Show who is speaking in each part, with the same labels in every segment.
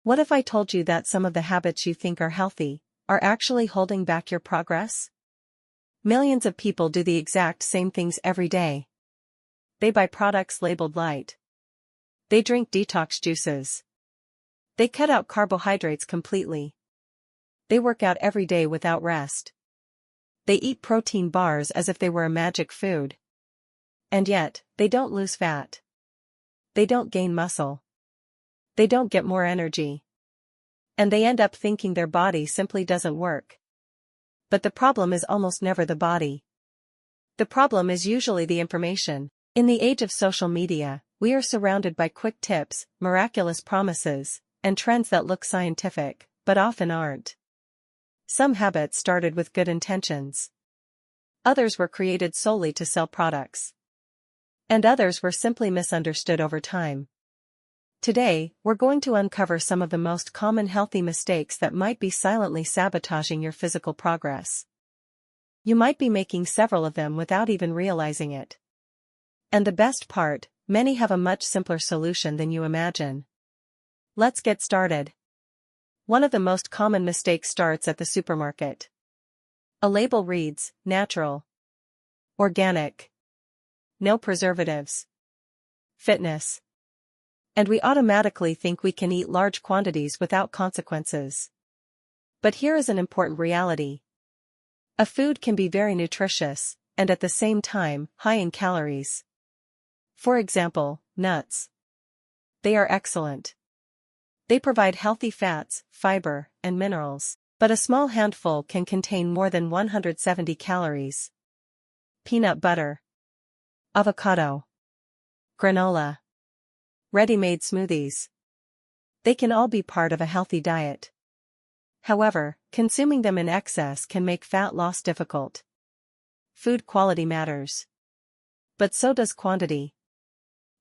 Speaker 1: What if I told you that some of the habits you think are healthy are actually holding back your progress? Millions of people do the exact same things every day. They buy products labeled light. They drink detox juices. They cut out carbohydrates completely. They work out every day without rest. They eat protein bars as if they were a magic food. And yet, they don't lose fat. They don't gain muscle. They don't get more energy. And they end up thinking their body simply doesn't work. But the problem is almost never the body. The problem is usually the information. In the age of social media, we are surrounded by quick tips, miraculous promises, and trends that look scientific, but often aren't. Some habits started with good intentions. Others were created solely to sell products. And others were simply misunderstood over time. Today, we're going to uncover some of the most common healthy mistakes that might be silently sabotaging your physical progress. You might be making several of them without even realizing it. And the best part, many have a much simpler solution than you imagine. Let's get started. One of the most common mistakes starts at the supermarket. A label reads, natural, organic, no preservatives, fitness. And we automatically think we can eat large quantities without consequences. But here is an important reality. A food can be very nutritious, and at the same time, high in calories. For example, nuts. They are excellent. They provide healthy fats, fiber, and minerals, but a small handful can contain more than 170 calories. Peanut butter, avocado, granola, ready-made smoothies. They can all be part of a healthy diet. However, consuming them in excess can make fat loss difficult. Food quality matters. But so does quantity.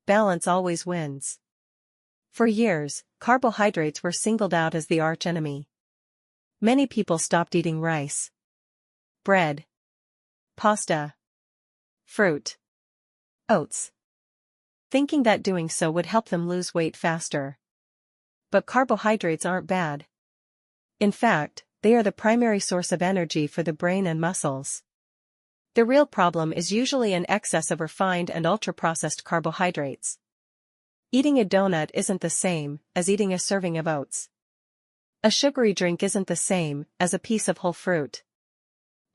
Speaker 1: Balance always wins. For years, carbohydrates were singled out as the arch-enemy. Many people stopped eating rice, bread, pasta, fruit, oats, thinking that doing so would help them lose weight faster. But carbohydrates aren't bad. In fact, they are the primary source of energy for the brain and muscles. The real problem is usually an excess of refined and ultra-processed carbohydrates. Eating a donut isn't the same as eating a serving of oats. A sugary drink isn't the same as a piece of whole fruit.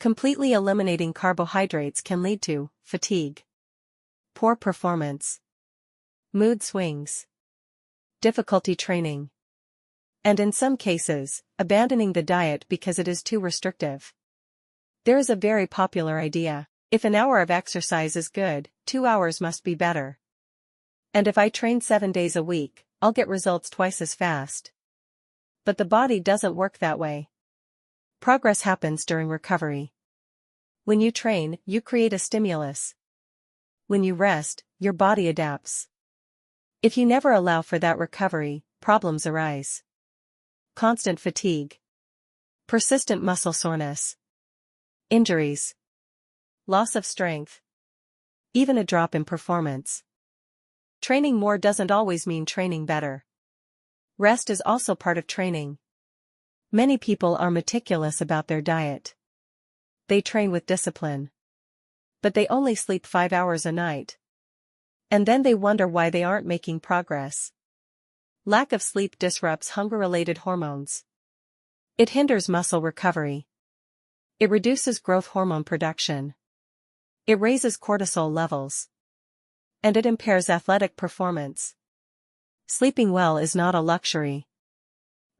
Speaker 1: Completely eliminating carbohydrates can lead to fatigue, poor performance, mood swings, difficulty training, and in some cases, abandoning the diet because it is too restrictive. There is a very popular idea: if an hour of exercise is good, 2 hours must be better. And if I train 7 days a week, I'll get results twice as fast. But the body doesn't work that way. Progress happens during recovery. When you train, you create a stimulus. When you rest, your body adapts. If you never allow for that recovery, problems arise. Constant fatigue, persistent muscle soreness, injuries, loss of strength, even a drop in performance. Training more doesn't always mean training better. Rest is also part of training. Many people are meticulous about their diet. They train with discipline. But they only sleep 5 hours a night. And then they wonder why they aren't making progress. Lack of sleep disrupts hunger-related hormones. It hinders muscle recovery. It reduces growth hormone production. It raises cortisol levels. And it impairs athletic performance. Sleeping well is not a luxury.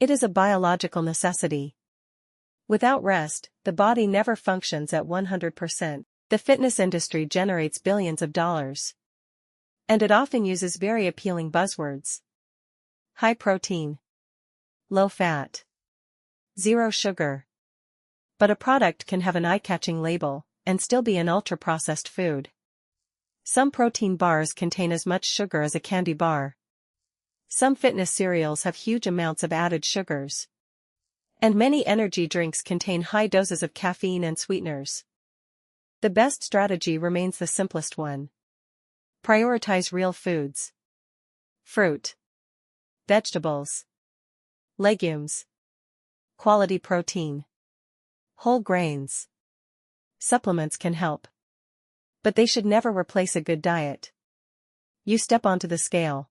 Speaker 1: It is a biological necessity. Without rest, the body never functions at 100%. The fitness industry generates billions of dollars. And it often uses very appealing buzzwords. High protein, low fat, zero sugar. But a product can have an eye-catching label and still be an ultra-processed food. Some protein bars contain as much sugar as a candy bar. Some fitness cereals have huge amounts of added sugars. And many energy drinks contain high doses of caffeine and sweeteners. The best strategy remains the simplest one. Prioritize real foods. Fruit, vegetables, legumes, quality protein, whole grains. Supplements can help, but they should never replace a good diet. You step onto the scale.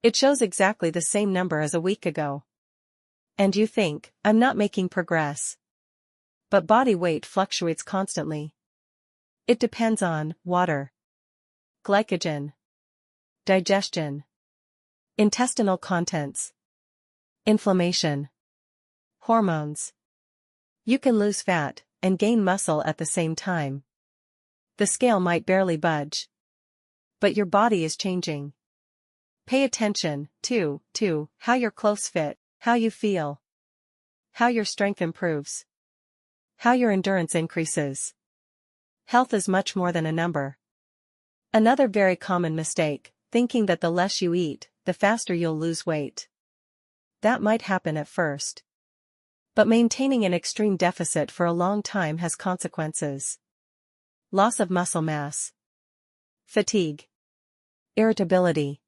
Speaker 1: It shows exactly the same number as a week ago. And you think, I'm not making progress. But body weight fluctuates constantly. It depends on water, glycogen, digestion, intestinal contents, inflammation, hormones. You can lose fat and gain muscle at the same time. The scale might barely budge, but your body is changing. Pay attention, too, to how your clothes fit, how you feel, how your strength improves, how your endurance increases. Health is much more than a number. Another very common mistake, thinking that the less you eat, the faster you'll lose weight. That might happen at first. But maintaining an extreme deficit for a long time has consequences. Loss of muscle mass, fatigue, irritability,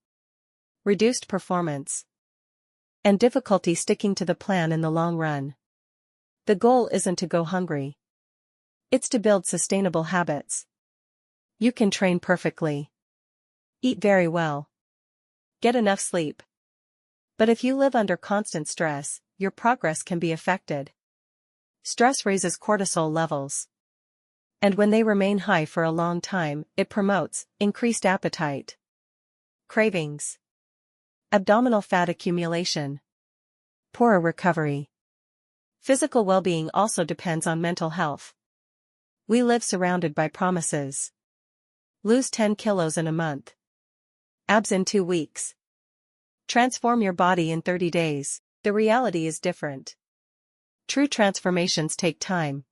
Speaker 1: reduced performance, and difficulty sticking to the plan in the long run. The goal isn't to go hungry. It's to build sustainable habits. You can train perfectly, eat very well, get enough sleep. But if you live under constant stress, your progress can be affected. Stress raises cortisol levels. And when they remain high for a long time, it promotes increased appetite, cravings, abdominal fat accumulation, poorer recovery. Physical well-being also depends on mental health. We live surrounded by promises. Lose 10 kilos in a month. Abs in 2 weeks. Transform your body in 30 days. The reality is different. True transformations take time.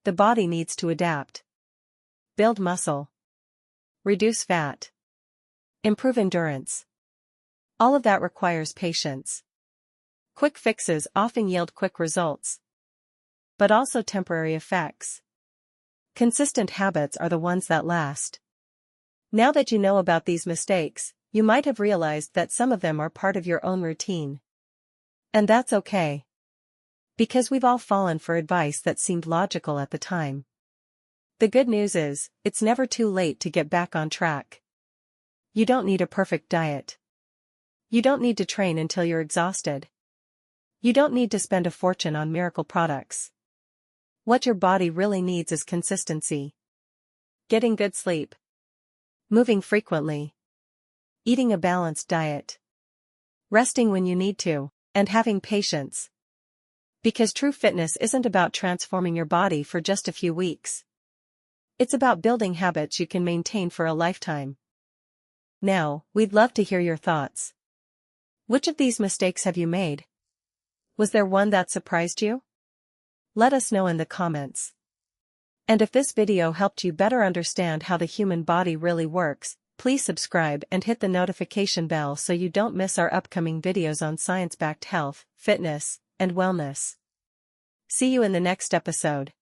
Speaker 1: The body needs to adapt. Build muscle. Reduce fat. Improve endurance. All of that requires patience. Quick fixes often yield quick results, but also temporary effects. Consistent habits are the ones that last. Now that you know about these mistakes, you might have realized that some of them are part of your own routine. And that's okay. Because we've all fallen for advice that seemed logical at the time. The good news is, it's never too late to get back on track. You don't need a perfect diet. You don't need to train until you're exhausted. You don't need to spend a fortune on miracle products. What your body really needs is consistency. Getting good sleep. Moving frequently. Eating a balanced diet. Resting when you need to, and having patience. Because true fitness isn't about transforming your body for just a few weeks. It's about building habits you can maintain for a lifetime. Now, we'd love to hear your thoughts. Which of these mistakes have you made? Was there one that surprised you? Let us know in the comments. And if this video helped you better understand how the human body really works, please subscribe and hit the notification bell so you don't miss our upcoming videos on science-backed health, fitness, and wellness. See you in the next episode.